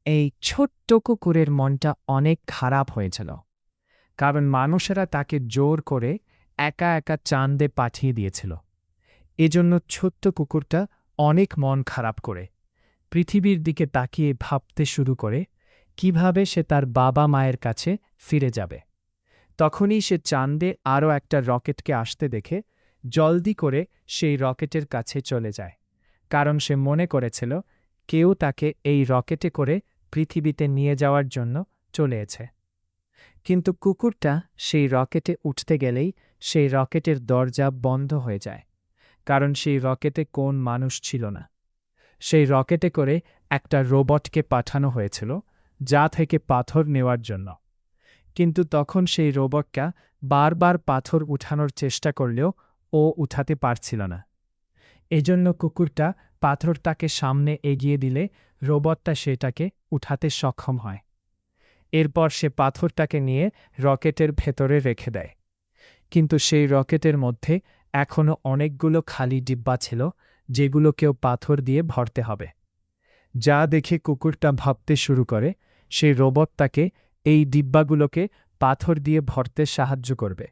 এই ছোট্ট কুকুরের মনটা অনেক খারাপ হয়েছিল, কারণ মানুষেরা তাকে জোর করে একা একা চাঁদে পাঠিয়ে দিয়েছিল। এজন্য ছোট্ট কুকুরটা অনেক মন খারাপ করে পৃথিবীর দিকে তাকিয়ে ভাবতে শুরু করে কিভাবে সে তার বাবা মায়ের কাছে ফিরে যাবে। তখনই সে চাঁদে আরও একটা রকেটকে আসতে দেখে জলদি করে সেই রকেটের কাছে চলে যায়, কারণ সে মনে করেছিল কেউ তাকে এই রকেটে করে পৃথিবীতে নিয়ে যাওয়ার জন্য চলেছে। কিন্তু কুকুরটা সেই রকেটে উঠতে গেলেই সেই রকেটের দরজা বন্ধ হয়ে যায়, কারণ সেই রকেটে কোন মানুষ ছিল না। সেই রকেটে করে একটা রোবটকে পাঠানো হয়েছিল যা থেকে পাথর নেওয়ার জন্য। কিন্তু তখন সেই রোবটটা বারবার পাথর উঠানোর চেষ্টা করলেও ও উঠাতে পারছিল না। এজন্য কুকুরটা পাথরটাকে সামনে এগিয়ে দিলে রোবটটা সেটাকে উঠাতে সক্ষম হয়। এরপর সে পাথরটাকে নিয়ে রকেটের ভেতরে রেখে দেয়। কিন্তু সেই রকেটের মধ্যে এখনও অনেকগুলো খালি ডিব্বা ছিল, যেগুলোকেও পাথর দিয়ে ভরতে হবে। যা দেখে কুকুরটা ভাবতে শুরু করে সেই রোবট তাকে এই ডিব্বাগুলোকে পাথর দিয়ে ভরতে সাহায্য করবে।